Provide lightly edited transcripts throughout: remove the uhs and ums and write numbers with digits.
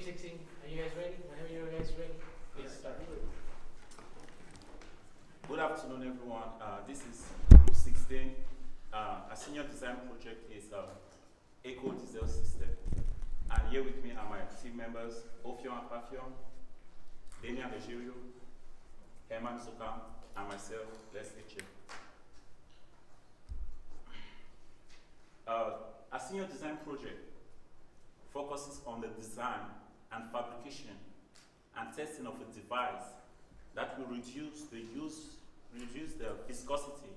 Testing. Are you guys ready? Whenever you guys ready, please start. Good afternoon, everyone. This is Group 16. Our senior design project is Diesel Syste. And here with me are my team members, Ophion Apathion, Daniel Egerio, Herman Soka, and myself, Leslie Che. Our senior design project focuses on the design and fabrication and testing of a device that will reduce the viscosity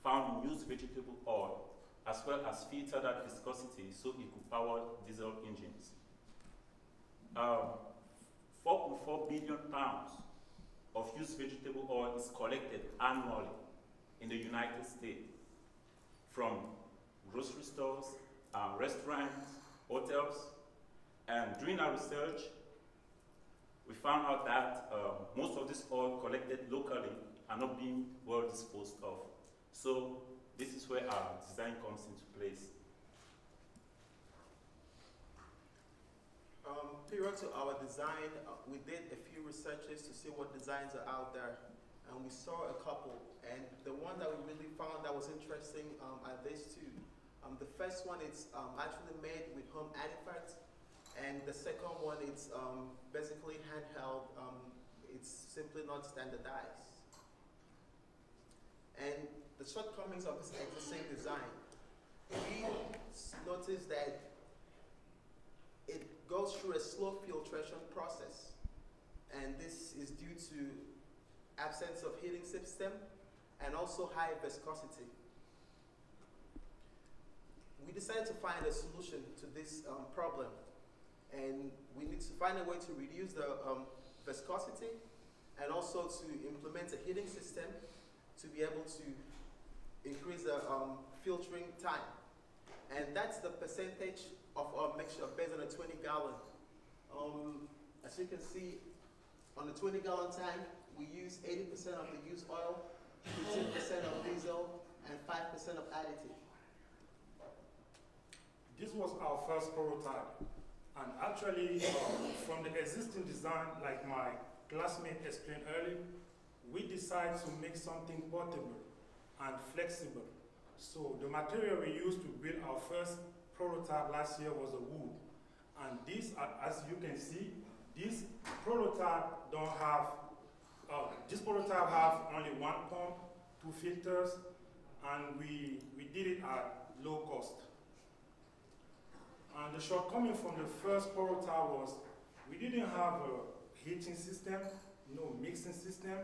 found in used vegetable oil, as well as filter that viscosity so it could power diesel engines. 4.4 billion pounds of used vegetable oil is collected annually in the United States from grocery stores, restaurants, hotels, and during our research, we found out that most of this oil collected locally are not being well disposed of. So this is where our design comes into place. Prior to our design, we did a few researches to see what designs are out there, and we saw a couple. And the one that we really found that was interesting are these two. The first one is actually made with home artifacts, and the second one is basically handheld. It's simply not standardized. And the shortcomings of this existing design, we noticed that it goes through a slow filtration process, and this is due to absence of heating system and also high viscosity. We decided to find a solution to this problem, and we need to find a way to reduce the viscosity and also to implement a heating system to be able to increase the filtering time. And that's the percentage of our mixture based on a 20-gallon. As you can see, on the 20-gallon tank, we use 80% of the used oil, 15% of diesel, and 5% of additive. This was our first prototype, and actually from the existing design, like my classmate explained earlier, we decided to make something portable and flexible. So the material we used to build our first prototype last year was a wood, and this, as you can see, this prototype don't have, this prototype have only one pump, 2 filters, and we did it at low cost. And the shortcoming from the first prototype was we didn't have a heating system, no mixing system,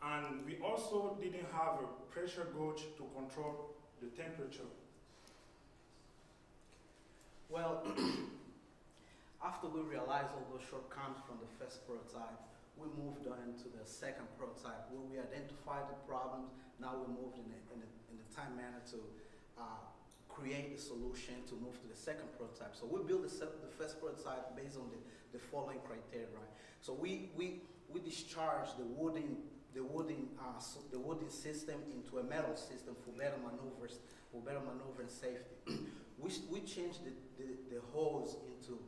and we also didn't have a pressure gauge to control the temperature. Well, after we realized all those shortcomings from the first prototype, we moved on to the second prototype where we identified the problems. Now we moved in a time manner to create a solution to move to the second prototype. So we built the first prototype based on the following criteria, right? So we discharged the wooden system into a metal system for better maneuvers, and safety. we changed the hose into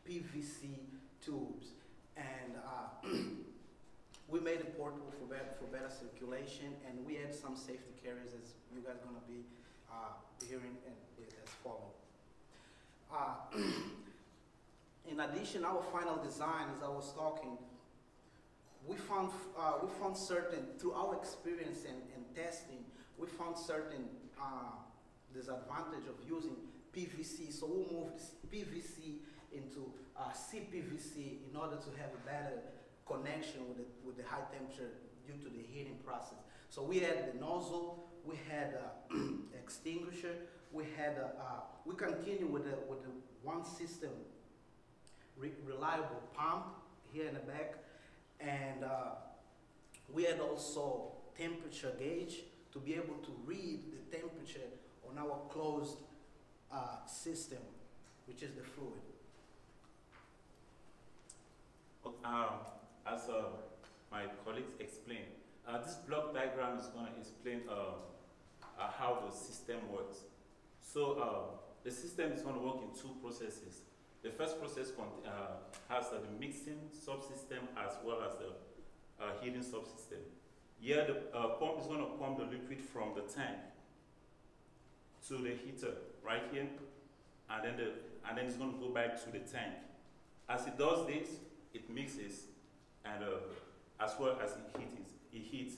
PVC tubes, and we made it portable for better circulation, and we had some safety carriers, as you guys are going to be hearing as follows. In addition, our final design, as I was talking, we found certain, through our experience and testing, we found certain disadvantage of using PVC. So we moved PVC into CPVC in order to have a better connection with the high temperature due to the heating process. So we had the nozzle, we had extinguisher, we continue with the one system reliable pump here in the back, and we had also temperature gauge to be able to read the temperature on our closed system, which is the fluid. As my colleagues explained, this block diagram is going to explain how the system works. So the system is going to work in 2 processes. The first process has the mixing subsystem as well as the heating subsystem. Here, the pump is going to pump the liquid from the tank to the heater right here, and then it's going to go back to the tank. As it does this, it mixes, and as well as it heats.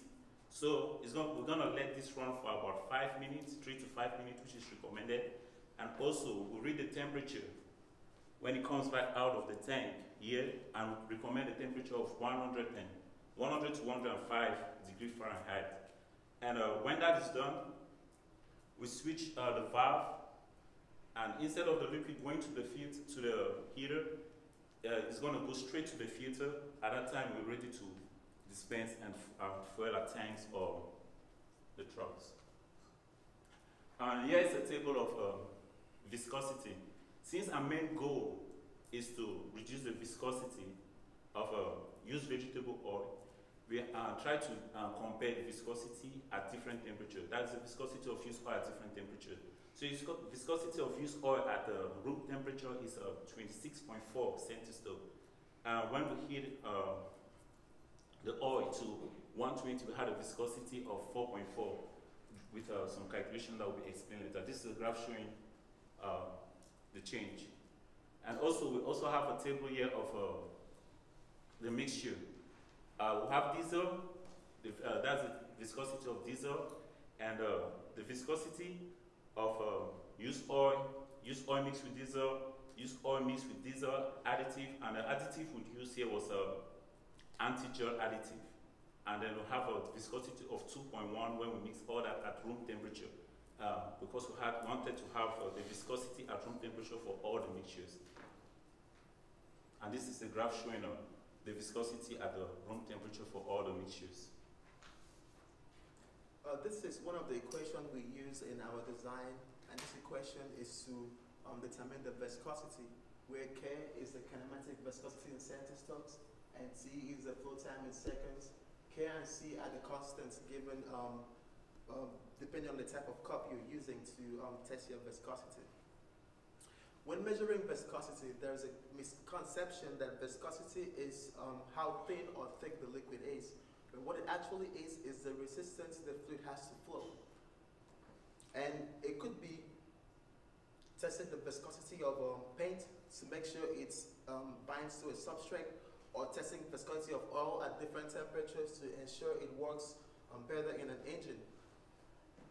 So we're going to let this run for about 5 minutes, 3 to 5 minutes, which is recommended. And also, we read the temperature when it comes back out of the tank here, and recommend a temperature of 100 to 105 degrees Fahrenheit. And when that is done, we switch the valve, and instead of the liquid going to the heater, it's going to go straight to the filter. At that time, we're ready to dispense and fuel our tanks or the trucks. And here is a table of viscosity. Since our main goal is to reduce the viscosity of used vegetable oil, we try to compare the viscosity at different temperatures. That's the viscosity of used oil at different temperatures. So the viscosity of used oil at room temperature is 26.4 centistole. When we heat the oil to 120, we had a viscosity of 4.4 with some calculation that will be explained later. This is a graph showing the change. And also, we also have a table here of the mixture. We have diesel, that's the viscosity of diesel, and the viscosity of used oil mixed with diesel, used oil mixed with diesel additive, and the additive we used here was anti-gel additive. And then we have a viscosity of 2.1 when we mix all that at room temperature, because we wanted to have the viscosity at room temperature for all the mixtures. And this is a graph showing the viscosity at the room temperature for all the mixtures. This is one of the equations we use in our design, and this equation is to determine the viscosity, where K is the kinematic viscosity in centistones, and T is the flow time in seconds. K and C are the constants given depending on the type of cup you're using to test your viscosity. When measuring viscosity, there's a misconception that viscosity is how thin or thick the liquid is. But what it actually is the resistance the fluid has to flow. And it could be testing the viscosity of paint to make sure it binds to a substrate, or testing viscosity of oil at different temperatures to ensure it works better in an engine.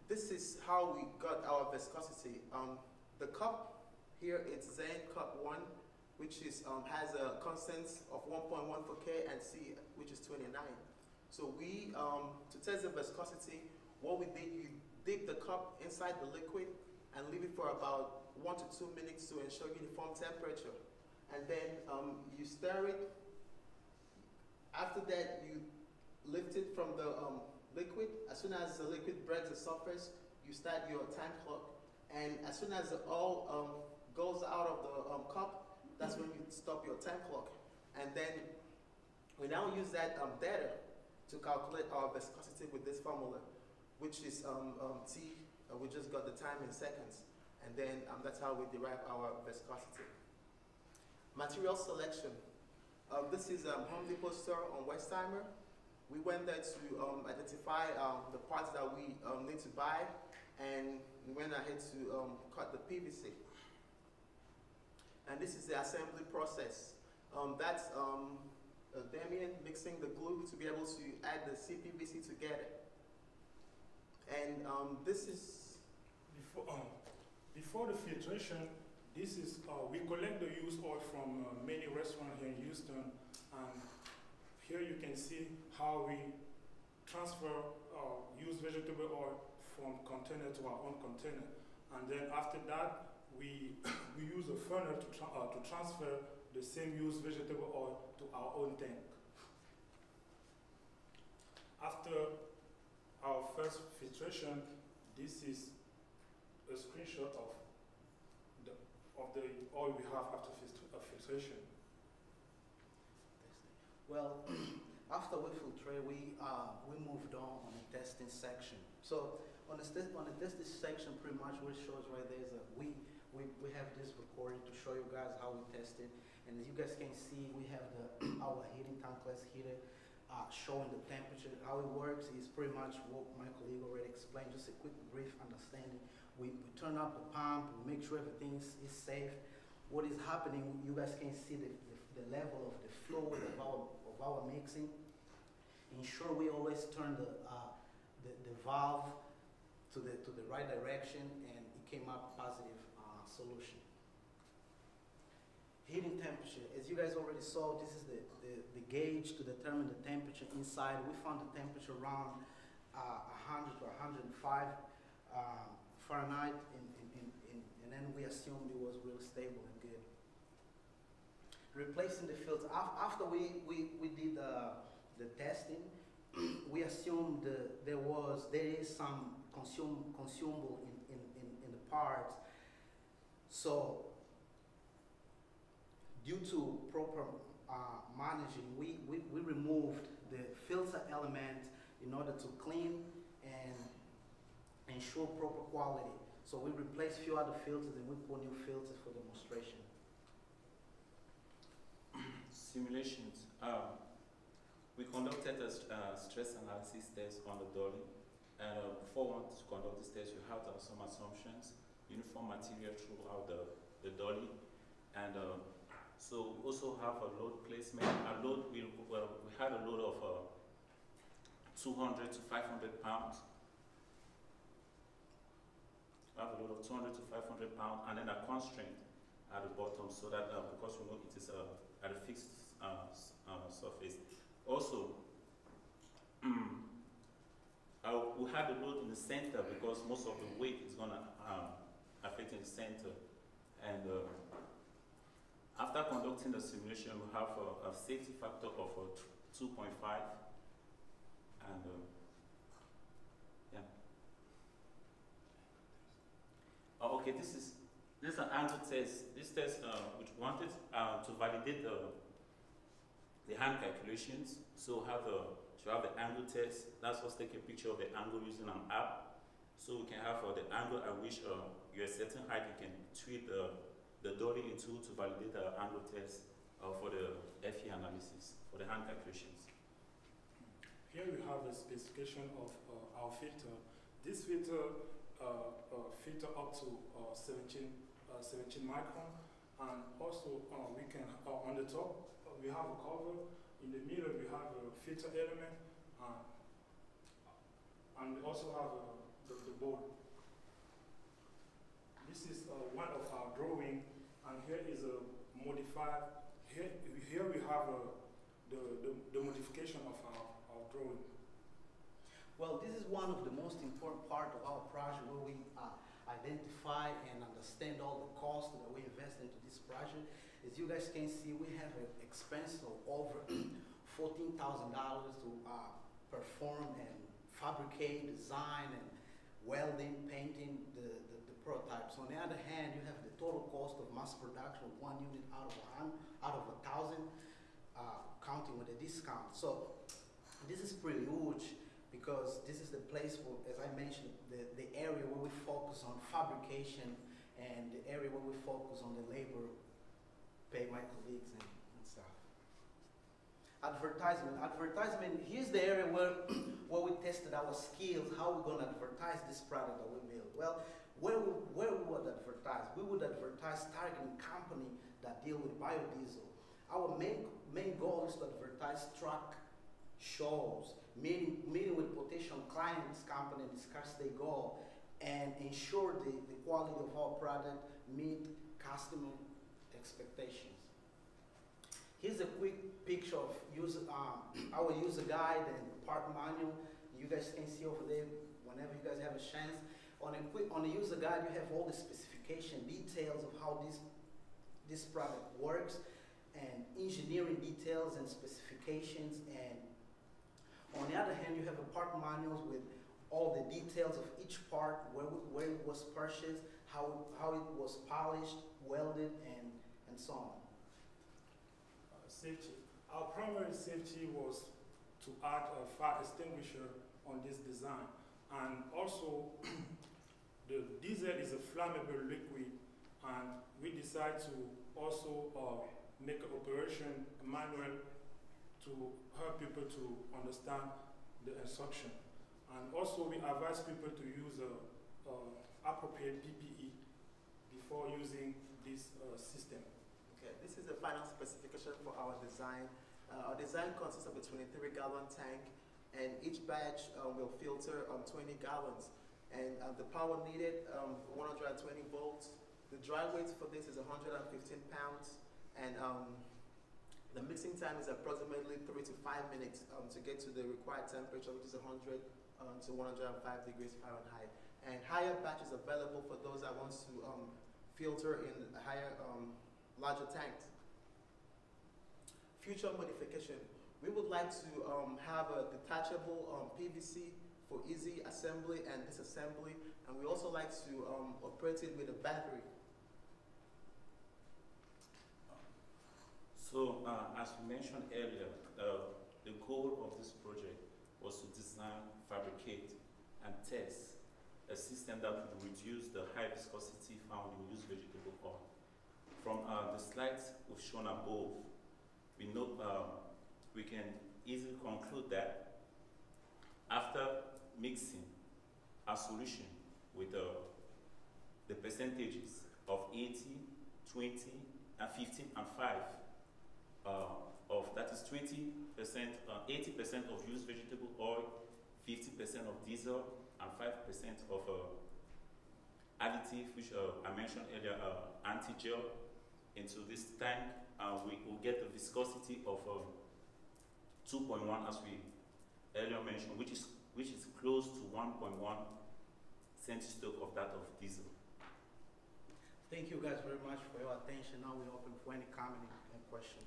This is how we got our viscosity. The cup here, it's Zen Cup 1, which is, has a constant of 1.1 for K and C, which is 29. So we, to test the viscosity, what we did, you dip the cup inside the liquid and leave it for about 1 to 2 minutes to ensure uniform temperature. And then you stir it. After that, you lift it from the liquid. As soon as the liquid breaks the surface, you start your time clock. And as soon as the oil goes out of the cup, that's when you stop your time clock. And then we now use that data to calculate our viscosity with this formula, which is T. We just got the time in seconds. And then that's how we derive our viscosity. Material selection. This is Home Depot store on Westheimer. We went there to identify the parts that we need to buy, and we went ahead to cut the PVC. And this is the assembly process. That's Damien mixing the glue to be able to add the CPVC together. And this is... Before the filtration, this is, we collect the used oil from many restaurants here in Houston, and here you can see how we transfer used vegetable oil from container to our own container. And then after that, we use a funnel to transfer the same used vegetable oil to our own tank. After our first filtration, this is a screenshot of the oil we have after filtration. Well, after we filtrate, we moved on the testing section. So on the testing section, pretty much what it shows right there is that we we have this recording to show you guys how we tested. And as you guys can see, we have the our heating tankless heater showing the temperature. How it works is pretty much what my colleague already explained, just a quick brief understanding. We turn up the pump, we make sure everything is safe. What is happening, you guys can see the level of the fluid of our mixing. Ensure we always turn the valve to the right direction, and it came up positive solution. Heating temperature, as you guys already saw, this is the gauge to determine the temperature inside. We found the temperature around 100 to 105 Fahrenheit, and then we assumed it was really stable and good. Replacing the filter, after we did the testing, we assumed there is some consumable in the parts. So due to proper managing, we removed the filter element in order to clean and ensure proper quality. So we replaced few other filters and we put new filters for demonstration. Simulations. We conducted a stress analysis test on the dolly. And before one to conduct this test, you have to have some assumptions, uniform material throughout the dolly. And so we also have a load placement. Our load, we had a load of 200 to 500 pounds. We have a load of 200 to 500 pounds, and then a constraint at the bottom, so that because we know it is at a fixed surface. Also, we had the load in the center because most of the weight is going to affect the center. And after conducting the simulation, we have a safety factor of 2.5. And yeah. Oh, okay, this is an angle test. This test, which wanted to validate the hand calculations. So to have the angle test, let's just take a picture of the angle using an app. So we can have the angle at which you're a certain height, you can tweak the dolly into to validate the angle test for the FE analysis, for the hand calculations. Here we have a specification of our filter. This filter filter up to 17 micron, and also we can on the top we have a cover. In the middle we have a filter element, and we also have the board. This is one of our drawing, and here is a modified. Here we have the modification of our drawing. Well, this is one of the most important part of our project, where we identify and understand all the costs that we invest into this project. As you guys can see, we have an expense of over $14,000 to perform and fabricate, design, and welding, painting the prototypes. On the other hand, you have the total cost of mass production of 1 unit out of 1,000, counting with a discount. So this is pretty huge, because this is the place where, as I mentioned, the area where we focus on fabrication, and the area where we focus on the labor, pay my colleagues and stuff. Advertisement, here's the area where we tested our skills, how we're going to advertise this product that we build. Well, where we would advertise? We would advertise targeting company that deal with biodiesel. Our main goal is to advertise truck shows, meeting with potential clients, company, discuss their goal, and ensure the quality of our product meet customer expectations. Here's a quick picture of our user guide and part manual. You guys can see over there whenever you guys have a chance. On the user guide, you have all the specification details of how this product works, and engineering details and specifications. And on the other hand, you have a part manuals with all the details of each part, where it was purchased, how it was polished, welded, and so on. Safety. Our primary safety was to add a fire extinguisher on this design, and also the diesel is a flammable liquid, And we decide to also make an operation manual to help people to understand the instruction. And also we advise people to use appropriate PPE before using this system. Okay, this is the final specification for our design. Our design consists of a 23-gallon tank, and each batch will filter 20 gallons. And the power needed, 120 volts. The dry weight for this is 115 pounds, and the mixing time is approximately 3 to 5 minutes to get to the required temperature, which is 100 to 105 degrees Fahrenheit. And higher batches available for those that want to filter in higher, larger tanks. Future modification. We would like to have a detachable PVC for easy assembly and disassembly, and we also like to operate it with a battery. So, as we mentioned earlier, the goal of this project was to design, fabricate, and test a system that would reduce the high viscosity found in used vegetable oil. From the slides we've shown above, we know we can easily conclude that after mixing a solution with the percentages of 80, 20, and 15, and 5, that is 20%, 80% of used vegetable oil, 50% of diesel, and 5% of additive, which I mentioned earlier, anti-gel, into this tank. We will get the viscosity of 2.1, as we earlier mentioned, which is close to 1.1 centistroke of that of diesel. Thank you guys very much for your attention. Now we're open for any comment and question.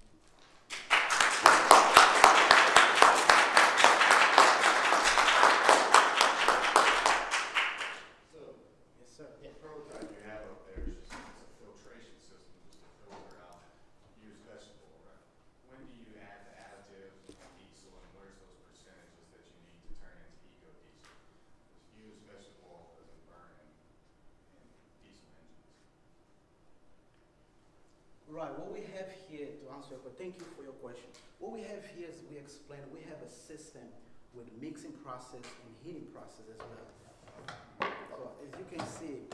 Right, what we have here, to answer your question, thank you for your question. What we have here is, we explained, we have a system with mixing process and heating process as well. So as you can see,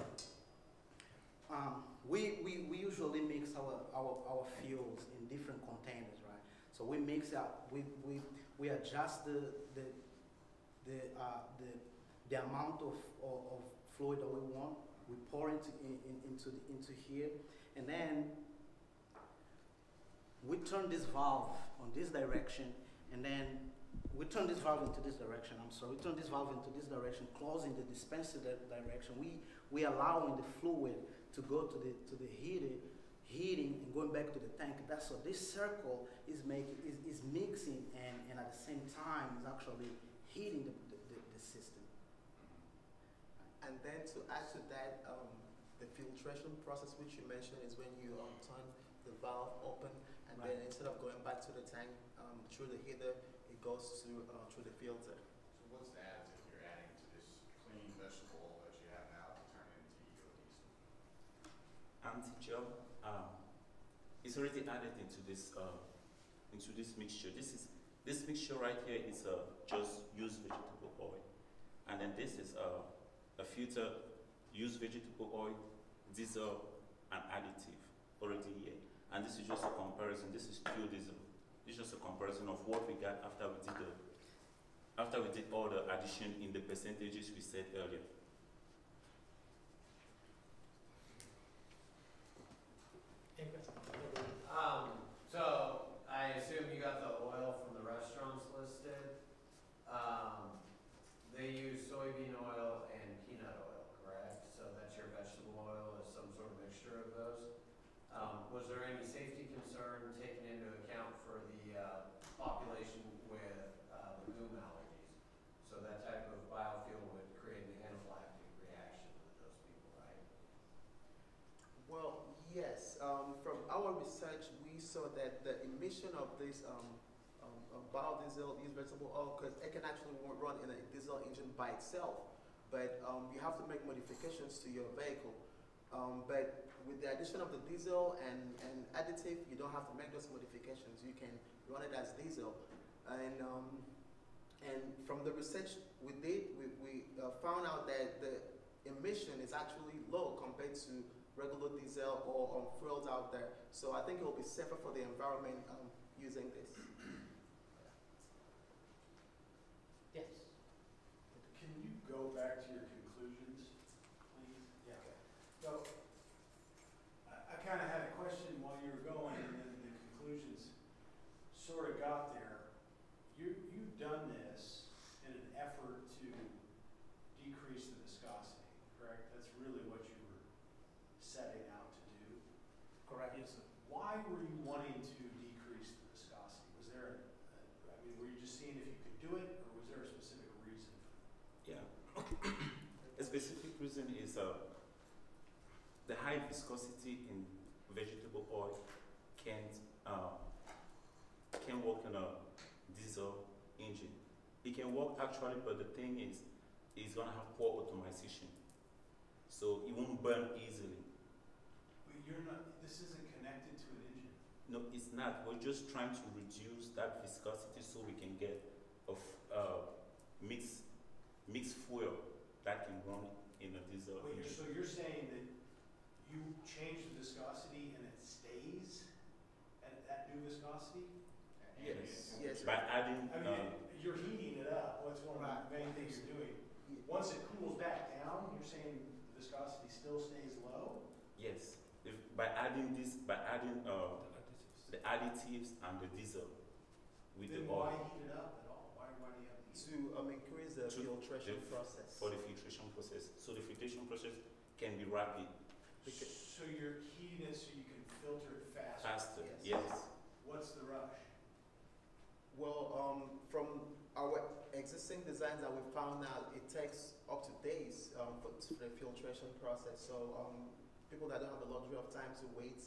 we usually mix our fuels in different containers, right? So we mix out, we adjust the amount of fluid that we want. We pour into here, and then we turn this valve on this direction, and then we turn this valve into this direction. We turn this valve into this direction, closing the dispenser direction. We allowing the fluid to go to the heating and going back to the tank. That's so this circle is mixing and at the same time is actually heating the system. And then to add to that, the filtration process which you mentioned is when you turn the valve open, and then instead of going back to the tank through the heater, it goes through the filter. So what's the additive you're adding to this clean vegetable oil that you have now to turn into eco-diesel? Anti-gel is already added into this mixture. This mixture right here is just used vegetable oil, and then this is a filter used vegetable oil, diesel, and additive already here. And this is just a comparison. This is pure diesel. This is just a comparison of what we got after we did all the addition in the percentages we said earlier. Any questions? So I assume you got the oil from the restaurants listed. They use soybean oil and peanut oil, correct? So that's your vegetable oil, is some sort of mixture of those. Was there any safety concern taken into account for the population with legume allergies? So that type of biofuel would create an anaphylactic reaction with those people, right? Well, yes. From our research, we saw that the emission of this biodiesel, used vegetable oil, because it can actually run in a diesel engine by itself, but you have to make modifications to your vehicle. But with the addition of the diesel and additive, you don't have to make those modifications. You can run it as diesel. And from the research we did, we found out that the emission is actually low compared to regular diesel or fuels out there. So I think it will be safer for the environment using this. Yes. Can you go back to your conclusions, please? Yeah. So, I kind of had a question while you were going, and then the conclusions sort of got there. You've done this in an effort to decrease the viscosity, correct? That's really what you were setting out to do. Correct. Yes, sir. Why were you wanting to decrease the viscosity? Was there I mean, were you just seeing if you could do it, or was there a specific reason? Yeah. A specific reason is the high viscosity in vegetable oil can work on a diesel engine. It can work actually, but the thing is, it's gonna have poor automation, so it won't burn easily. But you're not. This isn't connected to an engine. No, it's not. We're just trying to reduce that viscosity so we can get a mixed fuel that can run in a diesel Wait, engine. so you're saying that you change the viscosity and it stays at that new viscosity? Yes. Yes. By adding, I mean, you're heating it up. What's one of the main things you're doing? Once it cools back down, you're saying the viscosity still stays low? yes, by adding the additives and the diesel with Then the why oil heat it up at all? Why do you have to heat To increase the To- filtration the- process. for the filtration process. So the filtration process can be rapid, it? So you're heating it so you can filter it faster? faster. Yes. Yes. What's the rush? Well, from our existing designs that we found out, it takes up to days for the filtration process. So people that don't have the luxury of time to wait,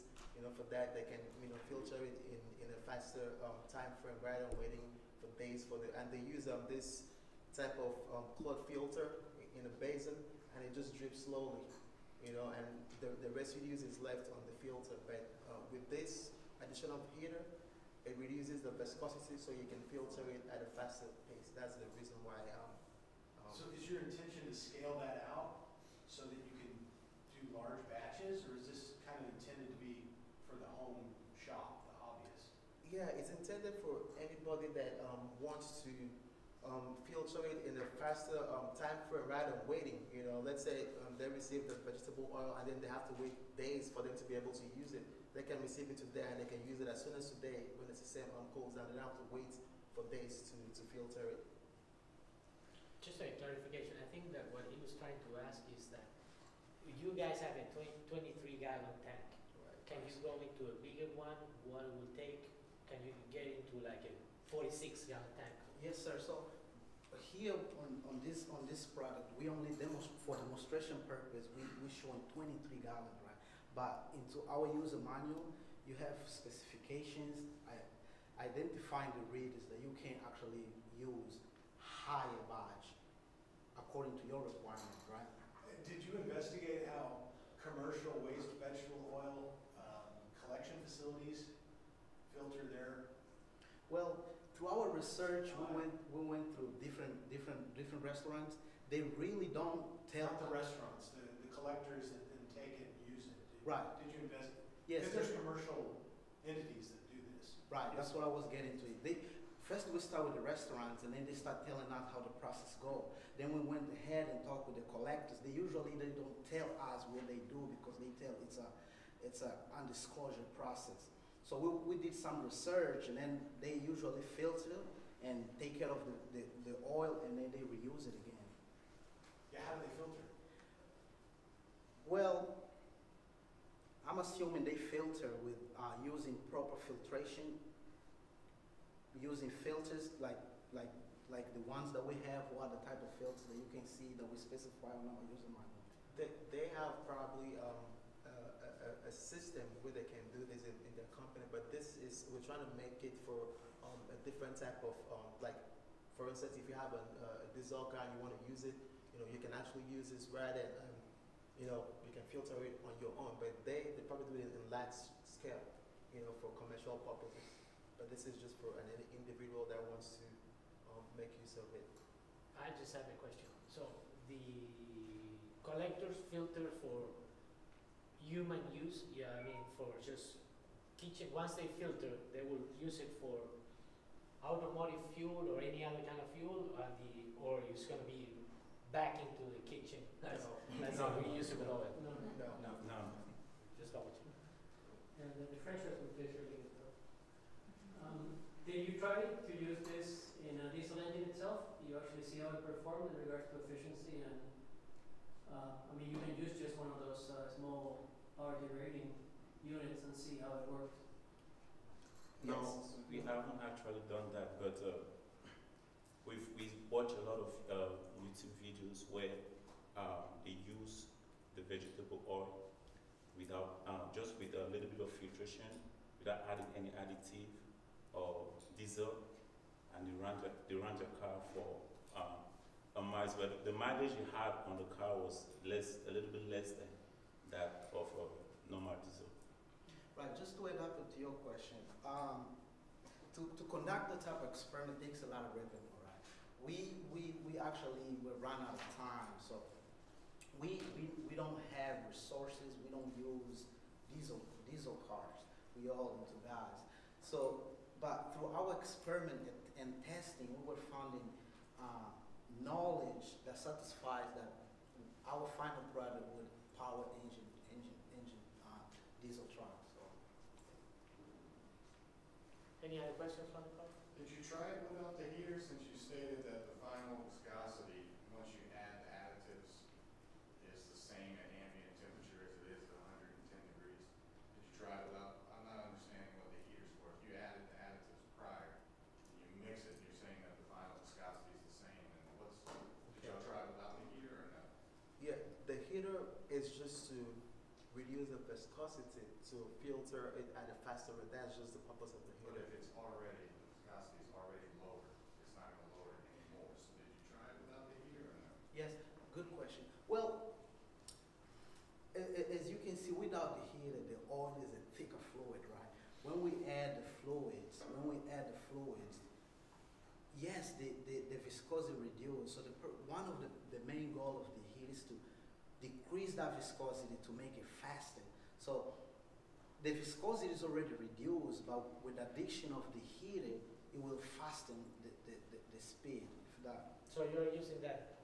for that, they can, filter it in a faster time frame rather than waiting for days for the. And they use this type of cloth filter in a basin, and it just drips slowly, and the residues is left on the filter. But with this additional heater, it reduces the viscosity so you can filter it at a faster pace. That's the reason why. So is your intention to scale that out so that you can do large batches, or is this kind of intended to be for the home shop, the hobbyist? Yeah, it's intended for anybody that wants to filter it in a faster time frame rather than waiting. Let's say they receive the vegetable oil and then they have to wait days for them to be able to use it. They can receive it today and they can use it as soon as today when the system cools down. They don't have to wait for days to filter it. Just a clarification, I think that what he was trying to ask is that you guys have a 23-gallon tank. Can you go into a bigger one? What it will take? Can you get into like a 46-gallon tank? Yes, sir. So here on this product, we only for demonstration purpose, we showing 23 gallon, right? But into our user manual, you have specifications, identifying the readers that you can actually use higher batch according to your requirement, right? Did you investigate how commercial waste vegetable oil collection facilities filter their? Well, through our research, we went through different restaurants. They really don't tell Not the restaurants, the collectors that then take it and use it. Right. Did you investigate? Yes, Because there's commercial entities that do this. right. That's what I was getting to. First we start with the restaurants, and then they start telling us how the process go. Then we went ahead and talked with the collectors. They don't tell us what they do because they tell it's a undisclosure process. So we did some research, and then they usually filter and take care of the oil, and then they reuse it again. Yeah, how do they filter? Well, I'm assuming they filter with using proper filtration, using filters like the ones that we have, or other type of filters that you can see that we specify on our user manual. They have probably a system where they can do this in their company, but we're trying to make it for a different type of like, for instance, if you have a diesel car and you want to use it, you can actually use this rather than you can filter it on your own, but they probably do it in large scale, for commercial purposes. But this is just for an individual that wants to make use of it. I just have a question. So the collectors filter for human use, for just kitchen, once they filter, they will use it for automotive fuel or any other kind of fuel, or it's going to be back into the kitchen. That's reusable oil. No. Just double check. And the differentials with this really good though. Did you try to use this in a diesel engine itself? You actually see how it performed in regards to efficiency and, you can use just one of those small power generating units and see how it works. No, we haven't actually done that, but we watch a lot of YouTube videos where they use the vegetable oil without just with a little bit of filtration, without adding any additive or diesel, and they run their car for a miles. But the mileage you had on the car was a little bit less than that of normal diesel. Right, just to add up to your question, to conduct the type of experiment takes a lot of revenue, right? We actually will run out of time, so we don't have resources. We don't use diesel cars. We all into gas. So, but through our experiment and testing, we were finding knowledge that satisfies that our final product would power engine diesel trucks. So. Any other questions from the crowd? Did you try it without the heater, since you stated that the final viscosity, once you add the additives, is the same at ambient temperature as it is at 110 degrees? Did you try it without? I'm not understanding what the heater's for. If you added the additives prior, and you mix it, and you're saying that the final viscosity is the same, and did y'all try it without the heater or no? Yeah, the heater is just to reduce the viscosity, to filter it at a faster rate. That's just the purpose of the But heater. if it's already, the viscosity is already lower, it's not going to lower it anymore. So did you try it without the heater or no? Yes, good question. Well, as you can see, without the heater, the oil is a thicker fluid, right? When we add the fluids, yes, the viscosity reduces. So one of the main goal of the heat is to decrease that viscosity to make it faster. So the viscosity is already reduced, but with the addition of the heater, it will fasten the speed. So you're using that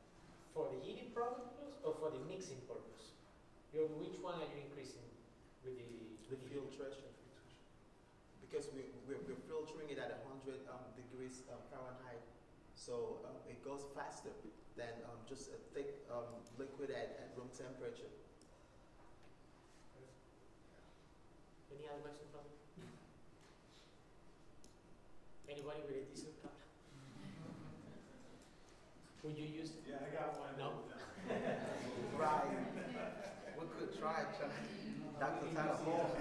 for the heating purpose or for the mixing purpose? Which one are you increasing with The filtration. Because we're filtering it at 100 degrees Fahrenheit, so it goes faster than just a thick liquid at room temperature. Any other questions from anybody with a diesel car? Would you use it? Yeah, I got one. No? Right. We could try Dr. Tyler Hall.